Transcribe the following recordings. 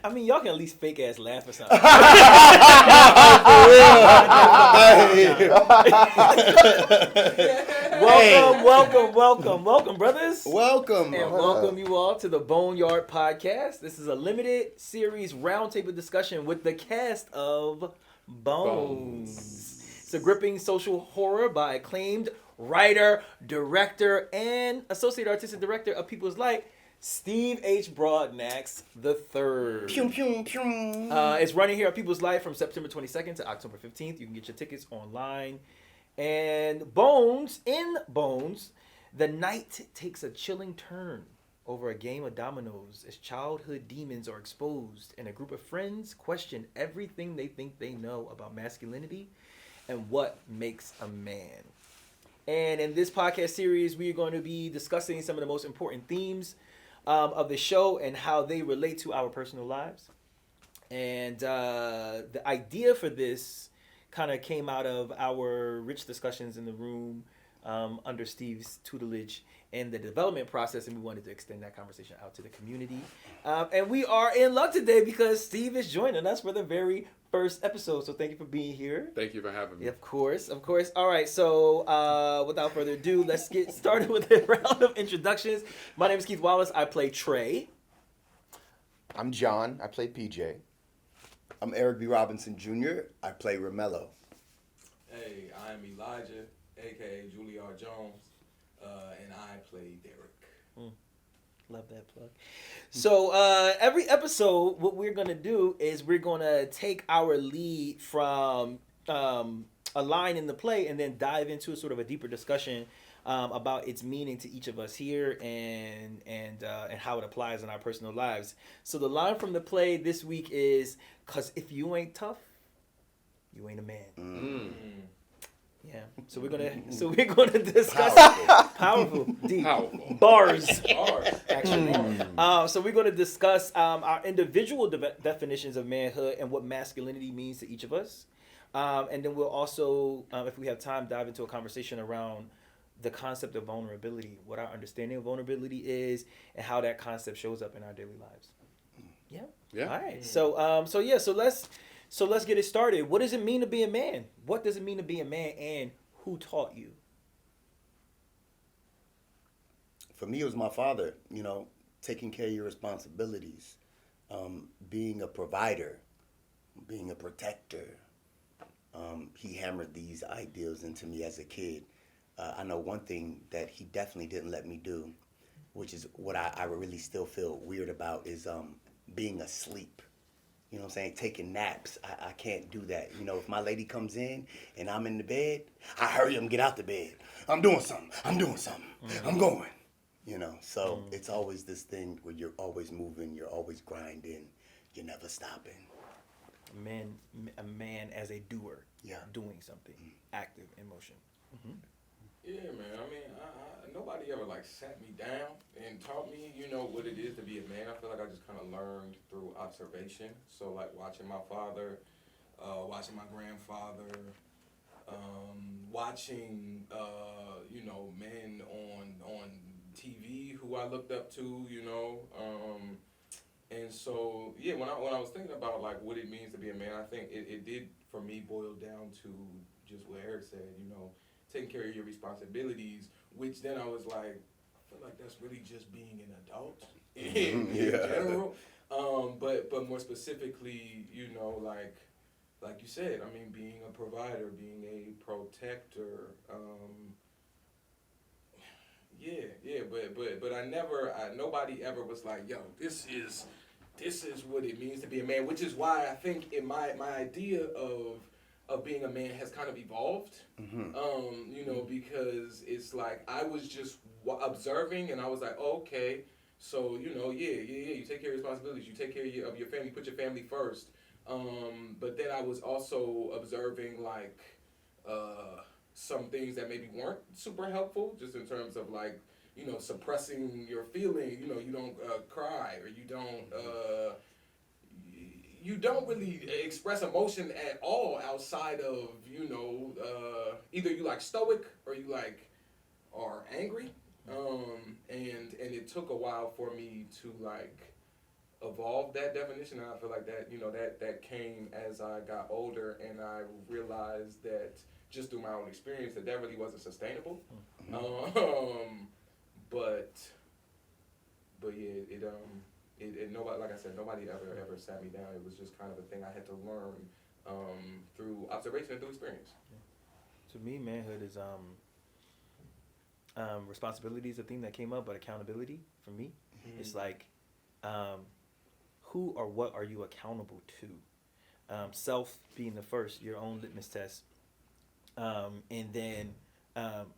I mean, y'all can at least fake ass laugh or something. Welcome, brothers. Welcome. And welcome you all to the Boneyard podcast. This is a limited series roundtable discussion with the cast of Bones. It's a gripping social horror by acclaimed writer, director, and associate artistic director of People's Light, Steve H. Broadnax III. It's running here at People's Light from September 22nd to October 15th. You can get your tickets online. And Bones, the night takes a chilling turn over a game of dominoes as childhood demons are exposed and a group of friends question everything they think they know about masculinity and what makes a man. And in this podcast series, we are going to be discussing some of the most important themes of the show and how they relate to our personal lives. And the idea for this kind of came out of our rich discussions in the room under Steve's tutelage and the development process, and we wanted to extend that conversation out to the community. And we are in luck today because Steve is joining us for the very first episode. So thank you for being here. Thank you for having me. Of course. All right, so without further ado, let's get started with a round of introductions. My name is Keith Wallace. I play Trey. I'm John. I play PJ. I'm Eric B. Robinson Jr. I play Remello. Hey, I'm Elijah, a.k.a. Juilliard Jones, and I play Derek. Love that plug. So every episode, what we're going to do is we're going to take our lead from a line in the play and then dive into sort of a deeper discussion about its meaning to each of us here and how it applies in our personal lives. So the line from the play this week is, "'Cause if you ain't tough, you ain't a man." Yeah. So we're gonna discuss powerful, deep bars. Actually. So we're gonna discuss our individual definitions of manhood and what masculinity means to each of us, and then we'll also, if we have time, dive into a conversation around the concept of vulnerability, what our understanding of vulnerability is, and how that concept shows up in our daily lives. Yeah. All right. So let's get it started. What does it mean to be a man? What does it mean to be a man, and who taught you? For me, it was my father, taking care of your responsibilities, being a provider, being a protector. He hammered these ideals into me as a kid. I know one thing that he definitely didn't let me do, which is what I really still feel weird about, is being asleep. You know what I'm saying? Taking naps. I can't do that. If my lady comes in and I'm in the bed, I hurry up and get out the bed. I'm doing something. Mm-hmm. I'm going. So it's always this thing where you're always moving, you're always grinding, you're never stopping. A man as a doer. Yeah. Doing something. Active in motion. Mm-hmm. Yeah, man. I mean, nobody ever sat me down and taught me, what it is to be a man. I feel like I just kind of learned through observation. So watching my father, watching my grandfather, watching men on TV who I looked up to, and so yeah, when I was thinking about what it means to be a man, I think it did for me boil down to just what Eric said, taking care of your responsibilities, which then I was I feel like that's really just being an adult in general. But more specifically, like you said, I mean, being a provider, being a protector. But nobody ever was like, yo, this is what it means to be a man, which is why I think in my idea of being a man has kind of evolved, because it's I was just observing and I was like, oh, okay, so, you take care of responsibilities, you take care of your family, put your family first, but then I was also observing some things that maybe weren't super helpful, just in terms of suppressing your feeling, you don't cry, or you don't really express emotion at all outside of, either you stoic or you are angry. And it took a while for me to evolved that definition, and I feel like that, that came as I got older, and I realized that just through my own experience that really wasn't sustainable. But yeah, it nobody, like I said, nobody ever sat me down. It was just kind of a thing I had to learn through observation and through experience. To me, manhood is responsibility is a thing that came up, but accountability for me, it's like, who or what are you accountable to? Self being the first, your own litmus test, and then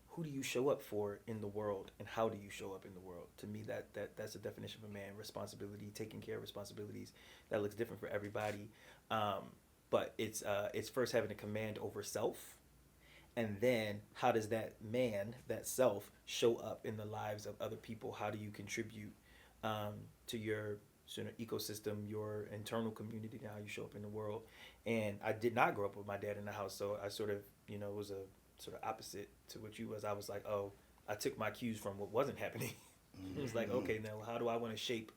who do you show up for in the world, and how do you show up in the world? To me, that's the definition of a man. Responsibility, taking care of responsibilities. That looks different for everybody, but it's first having a command over self, and then how does that man, that self, show up in the lives of other people? How do you contribute to your sort of ecosystem, your internal community, and how you show up in the world? And I did not grow up with my dad in the house, so I sort of, was a sort of opposite to what you was. I was like, oh, I took my cues from what wasn't happening. It was like, okay, now how do I want to shape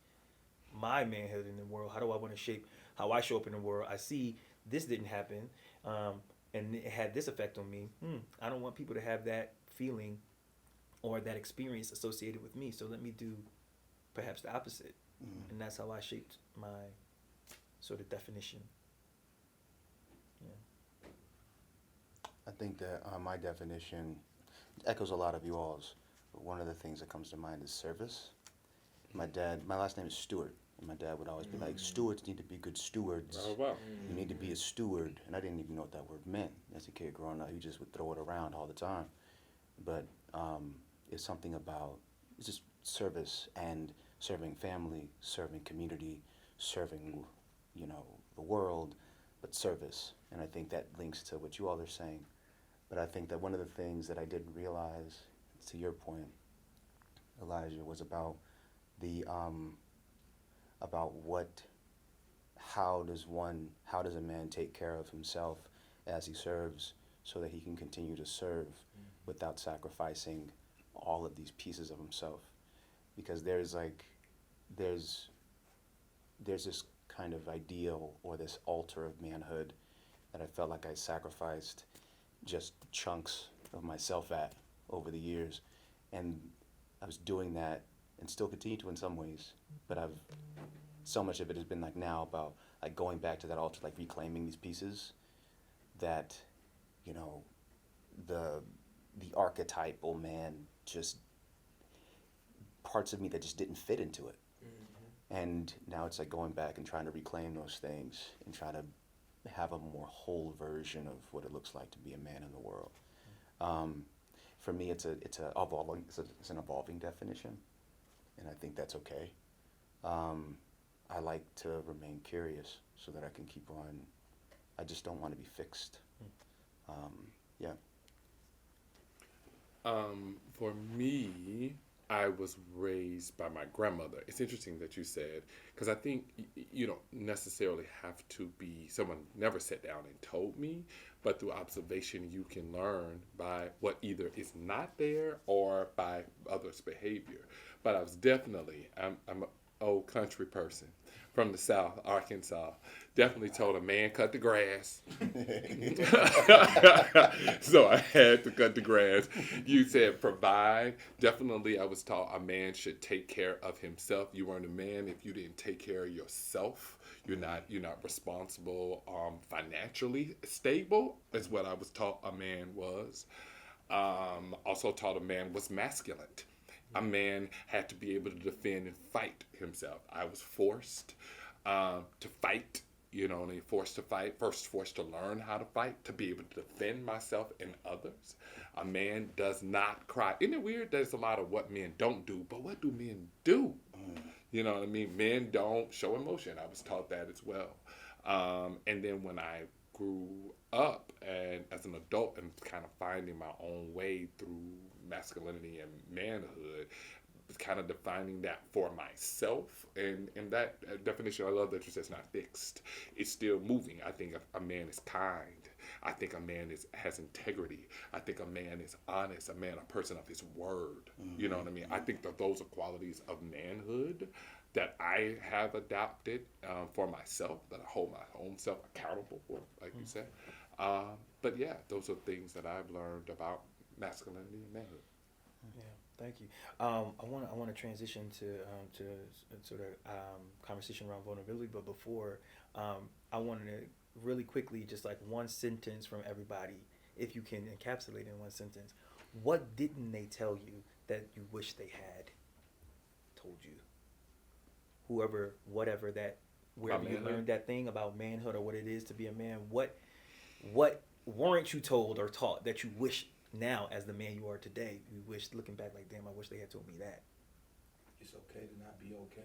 my manhood in the world? How do I want to shape how I show up in the world? I see this didn't happen, and it had this effect on me. I don't want people to have that feeling or that experience associated with me, so let me do perhaps the opposite. And that's how I shaped my sort of definition. Yeah. I think that my definition echoes a lot of you all's. But one of the things that comes to mind is service. My last name is Stewart, and my dad would always be like, stewards need to be good stewards. Oh, wow. You need to be a steward. And I didn't even know what that word meant as a kid growing up. He just would throw it around all the time. But it's something about, it's just service and serving family, serving community, serving, the world, but service. And I think that links to what you all are saying. But I think that one of the things that I didn't realize, to your point, Elijah, was about how does a man take care of himself as he serves so that he can continue to serve without sacrificing all of these pieces of himself? Because there's this kind of ideal or this altar of manhood that I felt like I sacrificed just chunks of myself at over the years. And I was doing that and still continue to in some ways, but so much of it has been like now about like going back to that altar, like reclaiming these pieces that, the archetypal man, just parts of me that just didn't fit into it. And now it's like going back and trying to reclaim those things and try to have a more whole version of what it looks like to be a man in the world. For me, it's an evolving definition, and I think that's okay. I like to remain curious so that I can keep on. I just don't want to be fixed. Yeah. For me, I was raised by my grandmother. It's interesting that you said, because I think you don't necessarily have to be, someone never sat down and told me, but through observation you can learn by what either is not there or by others' behavior. But I was definitely, I'm an old country person from the South, Arkansas. Definitely told a man cut the grass. So I had to cut the grass. You said provide. Definitely I was taught a man should take care of himself. You weren't a man if you didn't take care of yourself. You're not responsible, financially stable is what I was taught a man was. Also taught a man was masculine. A man had to be able to defend and fight himself. I was forced to fight, and forced to fight, first forced to learn how to fight, to be able to defend myself and others. A man does not cry. Isn't it weird? There's a lot of what men don't do, but what do men do? You know what I mean? Men don't show emotion. I was taught that as well. And then when I grew up and as an adult and kind of finding my own way through masculinity and manhood, kind of defining that for myself. And that definition, I love that you said it's not fixed. It's still moving. I think a man is kind. I think a man has integrity. I think a man is honest. A person of his word. You know what I mean? I think that those are qualities of manhood that I have adopted for myself, that I hold my own self accountable for, like you said. But yeah, those are things that I've learned about masculinity and manhood. Yeah, thank you. I want to transition to sort of conversation around vulnerability, but before, I wanted to really quickly, just like one sentence from everybody, if you can encapsulate in one sentence. What didn't they tell you that you wish they had told you? Whoever, whatever that, wherever you learned that thing about manhood or what it is to be a man, what weren't you told or taught that you wish now, as the man you are today, you wish, looking back, like, damn, I wish they had told me that. It's okay to not be okay.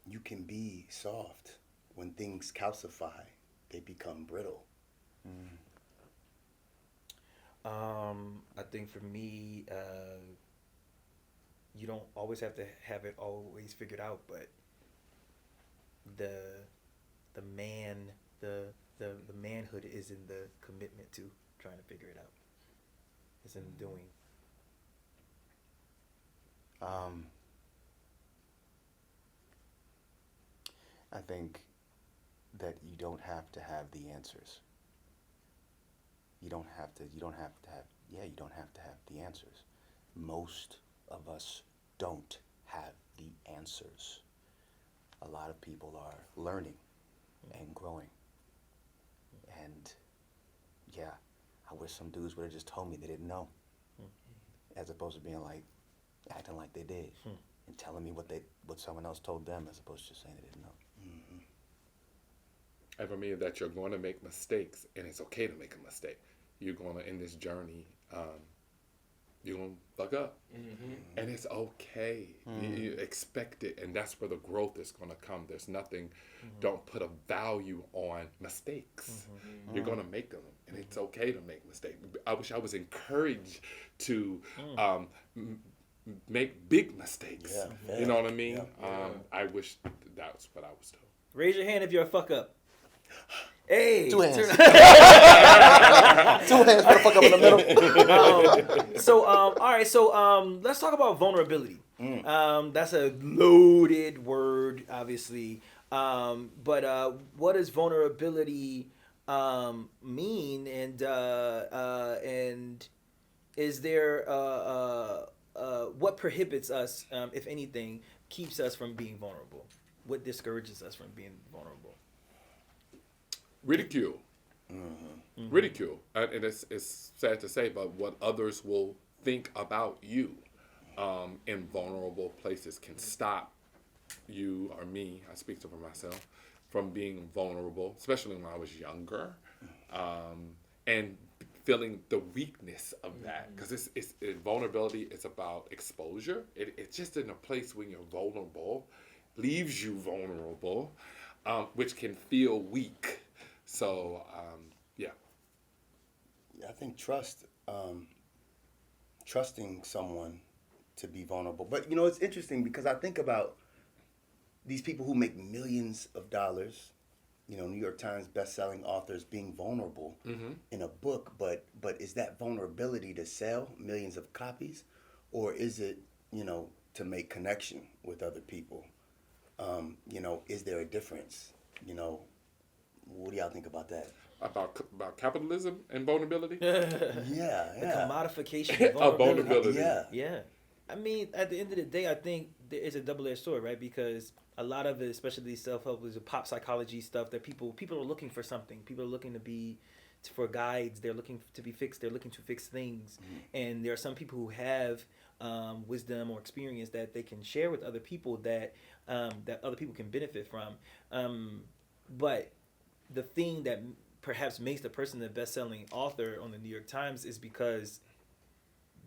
You can be soft. When things calcify, they become brittle. I think for me, you don't always have to have it always figured out, but the manhood is in the commitment to trying to figure it out. It's in the doing. I think that you don't have to have the answers. You don't have to have the answers. Most of us don't have the answers. A lot of people are learning and growing. And yeah, I wish some dudes would have just told me they didn't know, as opposed to being like, acting like they did, and telling me what someone else told them, as opposed to just saying they didn't know. And for me, that you're going to make mistakes, and it's okay to make a mistake. You're going to, in this journey, you're going to fuck up. And it's okay. You expect it, and that's where the growth is going to come. There's nothing, don't put a value on mistakes. You're going to make them, and it's okay to make mistakes. I wish I was encouraged to make big mistakes. You know what I mean? I wish that's what I was told. Raise your hand if you're a fuck up. Hey, 2 hands. 2 hands for the fuck up in the middle. All right. So, let's talk about vulnerability. That's a loaded word, obviously. But what does vulnerability mean? And is there what prohibits us, if anything, keeps us from being vulnerable? What discourages us from being vulnerable? Ridicule. Ridicule. And it's sad to say, but what others will think about you in vulnerable places can stop you or me, I speak for myself, from being vulnerable, especially when I was younger, and feeling the weakness of that. Because vulnerability is about exposure. It's just in a place when you're vulnerable, leaves you vulnerable, which can feel weak. So, yeah. I think trusting someone to be vulnerable. But, it's interesting because I think about these people who make millions of dollars, New York Times best-selling authors being vulnerable in a book, but is that vulnerability to sell millions of copies, or is it, to make connection with other people? Is there a difference? What do y'all think about that? About capitalism and vulnerability? Yeah. The commodification of vulnerability. Yeah. I mean, at the end of the day, I think there is a double-edged sword, right? Because a lot of it, especially these self-help, is pop psychology stuff that people are looking for something. People are looking for guides. They're looking to be fixed. They're looking to fix things. And there are some people who have wisdom or experience that they can share with other people that other people can benefit from. But the thing that perhaps makes the person the best-selling author on the New York Times is because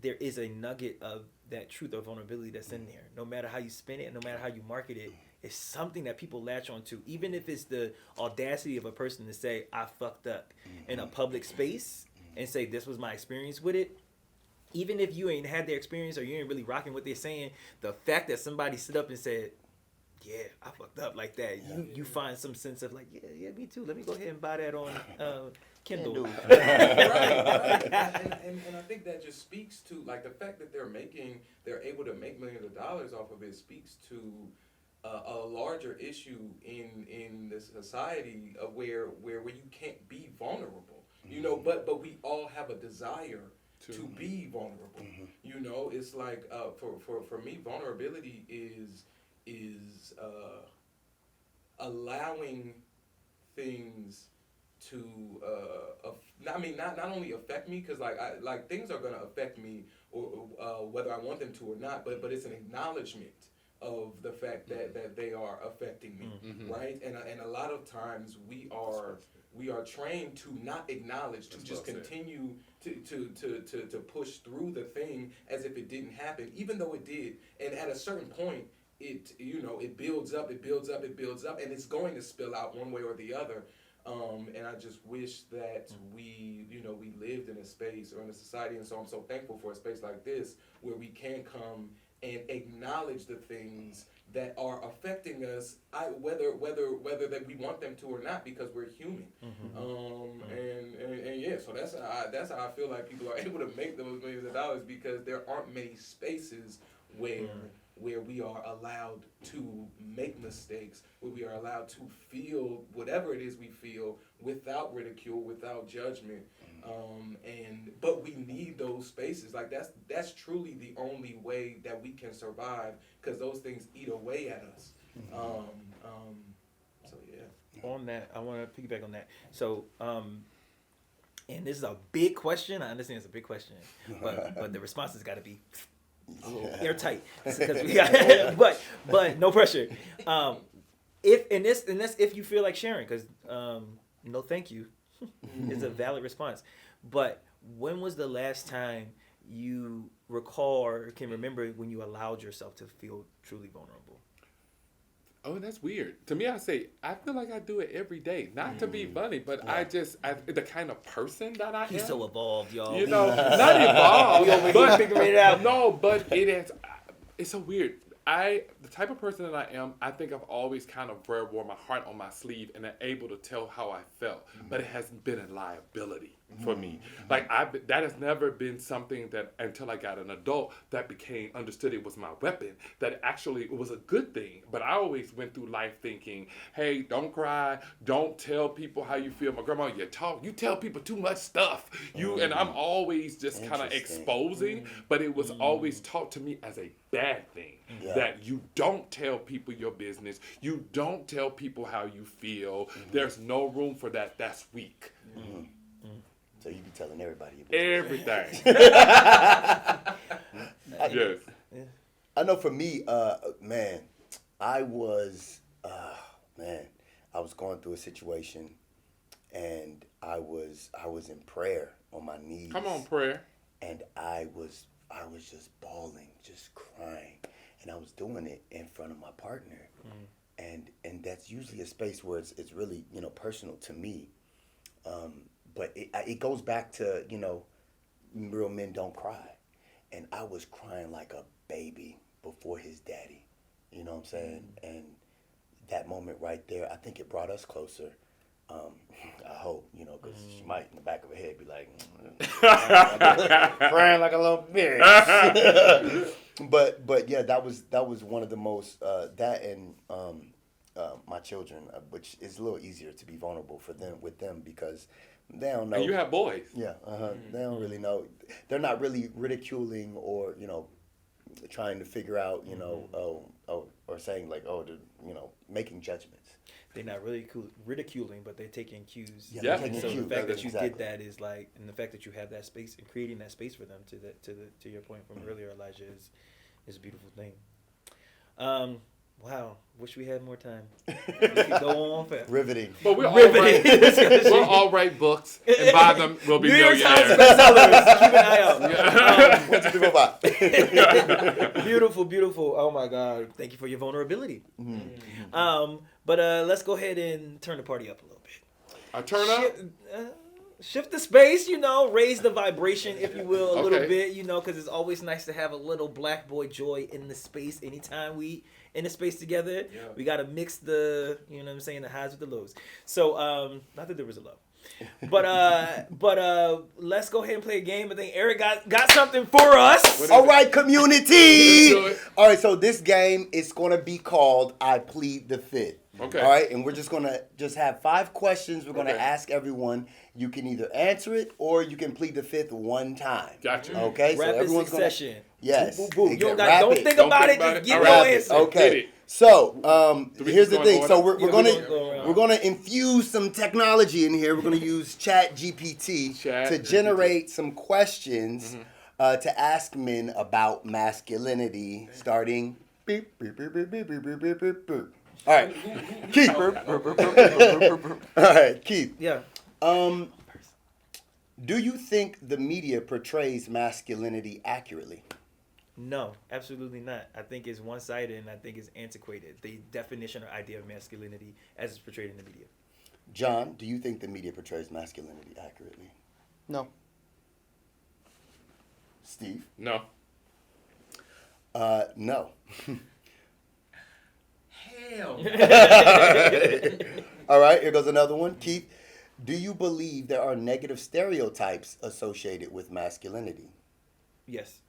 there is a nugget of that truth or vulnerability that's in there. No matter how you spin it, no matter how you market it, it's something that people latch onto. Even if it's the audacity of a person to say, I fucked up in a public space and say, this was my experience with it, even if you ain't had their experience or you ain't really rocking what they're saying, the fact that somebody stood up and said, yeah, I fucked up like that, you find some sense of like, yeah, me too. Let me go ahead and buy that on Kindle. right. And I think that just speaks to like the fact that they're able to make millions of dollars off of it speaks to a larger issue in the society of where you can't be vulnerable, you know, but we all have a desire to be vulnerable. You know, it's like for me, vulnerability is allowing things to not only affect me, because like things are gonna affect me or whether I want them to or not, but it's an acknowledgement of the fact that they are affecting me, right? And a lot of times we are trained to not acknowledge, to just continue to push through the thing as if it didn't happen, even though it did. And at a certain point, it builds up, and it's going to spill out one way or the other. And I just wish that we lived in a space or in a society, and so I'm so thankful for a space like this where we can come and acknowledge the things that are affecting us, whether that we want them to or not, because we're human. And yeah, so that's how I feel like people are able to make those millions of dollars, because there aren't many spaces where we are allowed to make mistakes, where we are allowed to feel whatever it is we feel without ridicule, without judgment. But we need those spaces. Like that's truly the only way that we can survive, because those things eat away at us. So yeah. On that, I want to piggyback on that. So, and this is a big question. I understand it's a big question, but the response has got to be airtight. But no pressure. If you feel like sharing, because no, thank you, is a valid response. But when was the last time you recall or can remember when you allowed yourself to feel truly vulnerable? Oh, that's weird. To me, I feel like I do it every day. Not to be funny, but the kind of person that I am. He's so evolved, y'all. You know, not evolved. We over here figuring it out. No, but it's so weird. The type of person that I am, I think I've always kind of wore my heart on my sleeve and am able to tell how I felt. But it hasn't been a liability for me. Like that has never been something that until I got an adult that understood it was my weapon. That actually it was a good thing. But I always went through life thinking, hey, don't cry, don't tell people how you feel. My grandma, you tell people too much stuff. And I'm always just kind of exposing. But it was always taught to me as a bad thing. That you don't tell people your business. You don't tell people how you feel. There's no room for that. That's weak. So you be telling everybody your business. Everything. Yes. I know for me, I was going through a situation, and I was in prayer on my knees. Come on, prayer. And I was just bawling, just crying, and I was doing it in front of my partner, and that's usually a space where it's really personal to me, but it goes back to real men don't cry, and I was crying like a baby before his daddy, you know what I'm saying, and that moment right there, I think it brought us closer. I hope, because she might in the back of her head be like, crying like a little bitch. but yeah, that was one of the most that and my children, which is a little easier to be vulnerable with them because they don't know. And you have boys. Yeah, they don't really know. They're not really ridiculing or trying to figure out or saying like making judgments. They're not really ridiculing, but they're taking cues. Yeah. So the fact that you did that is like, and the fact that you have that space and creating that space for them to your point from earlier, Elijah, is a beautiful thing. Wow, wish we had more time. We could go on forever. Riveting. But we'll Riveting. all write books and buy them. We'll be New York Times millionaires. bestsellers. Keep an eye out. Beautiful, beautiful. Oh my God! Thank you for your vulnerability. But let's go ahead and turn the party up a little bit. I turn up. shift the space, raise the vibration, if you will, a little Okay. bit, because it's always nice to have a little black boy joy in the space. Anytime we in the space together, Yeah. we got to mix the, the highs with the lows. So, not that there was a low. But let's go ahead and play a game. I think Eric got something for us. All right, community. Do it. All right, so this game is going to be called I Plead the Fifth. Okay. All right, and we're just going to have 5 questions. We're going to Okay. ask everyone. You can either answer it or you can plead the fifth one time. Gotcha. Okay, so Rapid everyone's going to... succession. Yes. Boom, boom, boom. You don't, Exactly. don't Rapid. think Don't about think it. about Just it. give All your right. answer. Okay. Get it. So, Do we here's just the go in thing. So order? we're Yeah, gonna we're gonna infuse some technology in here. We're gonna use Chat GPT Chat to GPT. generate some questions to ask men about masculinity. Starting. Beep, beep, beep, beep, beep, beep, beep, beep, beep, beep. All right, Keith. All right, Keith. Yeah. Do you think the media portrays masculinity accurately? No, absolutely not. I think it's one-sided and I think it's antiquated. The definition or idea of masculinity as it's portrayed in the media. John, do you think the media portrays masculinity accurately? No. Steve? No. No. Hell. All right, here goes another one. Keith, do you believe there are negative stereotypes associated with masculinity? Yes.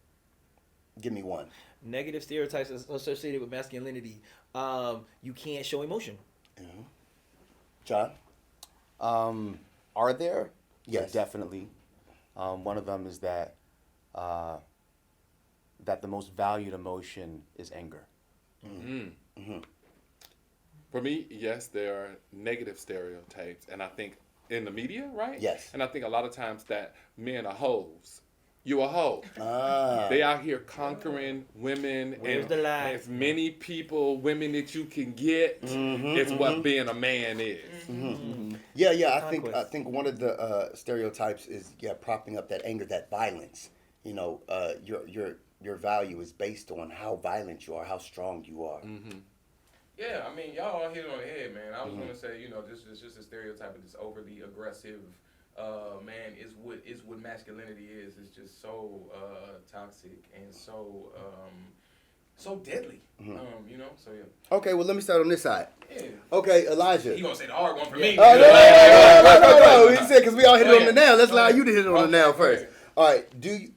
Give me one. Negative stereotypes associated with masculinity. You can't show emotion. John? Are there? Yes. Definitely. One of them is that that the most valued emotion is anger. For me, yes, there are negative stereotypes, and I think in the media, right? Yes. And I think a lot of times that men are hoes. You a hoe. Ah. They out here conquering women Where's and the lie? as many women that you can get. It's what being a man is. Yeah. I Conquest. think one of the stereotypes is propping up that anger, that violence. Your value is based on how violent you are, how strong you are. Yeah, I mean, y'all all hit it on the head, man. I was gonna say, just a stereotype of this overly aggressive man is what masculinity is. It's just so toxic and so deadly. So yeah. Okay, well, let me start on this side. Yeah. Okay, Elijah. You gonna say the hard one for me? No. He said because we all hit it on the nail. Let's Go allow ahead. you to hit it on the Okay, nail go first. ahead. All right.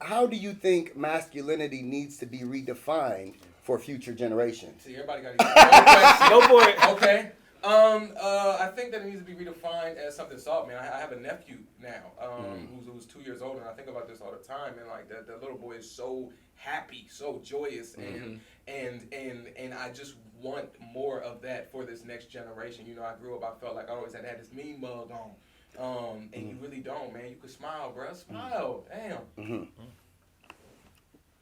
How do you think masculinity needs to be redefined for future generations? See, everybody got to Go for it. Okay. I think that it needs to be redefined as something soft, man. I have a nephew now, who's 2 years old, and I think about this all the time. And like that little boy is so happy, so joyous, and I just want more of that for this next generation. I grew up, I felt like I always had to have this mean mug on, and you really don't, man. You could smile, bruh. Smile, damn.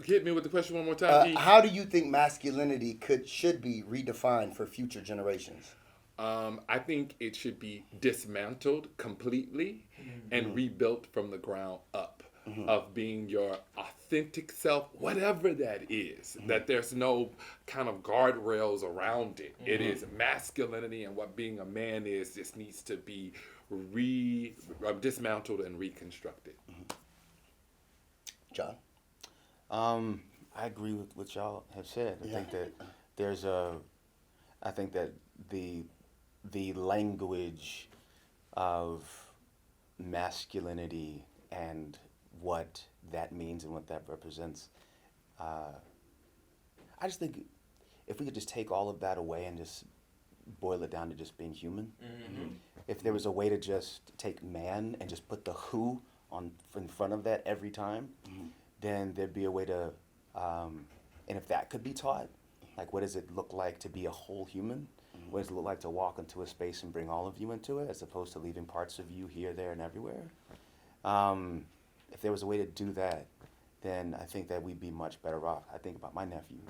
Hit me with the question one more time. E. How do you think masculinity should be redefined for future generations? I think it should be dismantled completely and rebuilt from the ground up of being your authentic self, whatever that is, that there's no kind of guardrails around it. It is masculinity, and what being a man is just needs to be dismantled and reconstructed. John? I agree with what y'all have said. I think that I think that the language of masculinity and what that means and what that represents, I just think if we could just take all of that away and just boil it down to just being human, if there was a way to just take man and just put the who in front of that every time, then there'd be a way to, and if that could be taught, like what does it look like to be a whole human? What does it look like to walk into a space and bring all of you into it, as opposed to leaving parts of you here, there, and everywhere? If there was a way to do that, then I think that we'd be much better off. I think about my nephew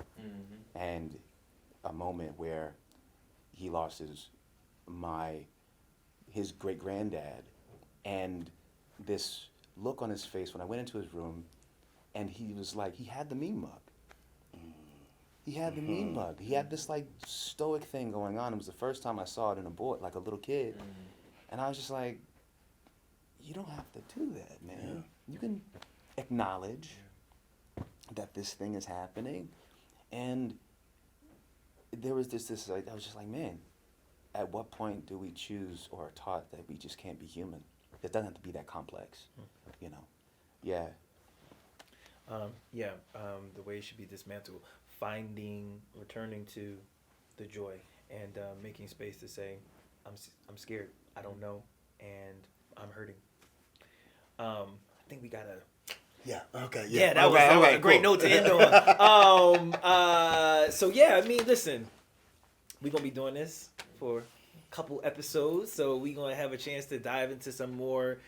and a moment where he lost his great granddad, and this look on his face when I went into his room, and he was like, he had the mean mug. He had the mean mug. He had this like stoic thing going on. It was the first time I saw it in a boy, like a little kid. And I was just like, you don't have to do that, man. You can acknowledge that this thing is happening. And there was this like, I was just like, man, at what point do we choose or are taught that we just can't be human? It doesn't have to be that complex, you know? Yeah. The way it should be dismantled, returning to the joy, and making space to say, I'm scared, I don't know, and I'm hurting. I think we gotta. Yeah. Okay. Yeah, that was a great note to end on. So yeah, I mean, listen, we're gonna be doing this for a couple episodes, so we're gonna have a chance to dive into some more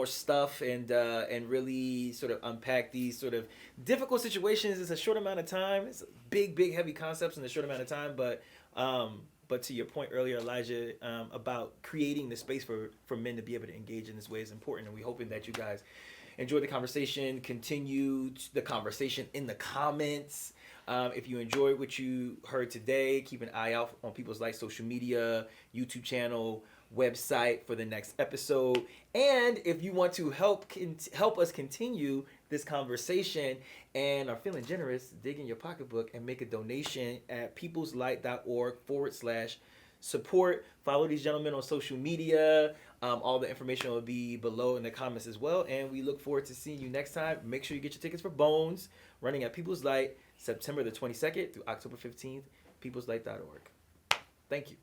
stuff and really sort of unpack these sort of difficult situations. It's a short amount of time. It's big, heavy concepts in a short amount of time. But to your point earlier, Elijah, about creating the space for men to be able to engage in this way is important. And we're hoping that you guys enjoy the conversation. Continue the conversation in the comments. If you enjoyed what you heard today, keep an eye out on People's Light social media, YouTube channel, website for the next episode. And if you want to help us continue this conversation and are feeling generous, dig in your pocketbook and make a donation at peopleslight.org/support. Follow these gentlemen on social media. All the information will be below in the comments as well. And we look forward to seeing you next time. Make sure you get your tickets for Bones, running at People's Light, September the 22nd through October 15th, peopleslight.org. Thank you.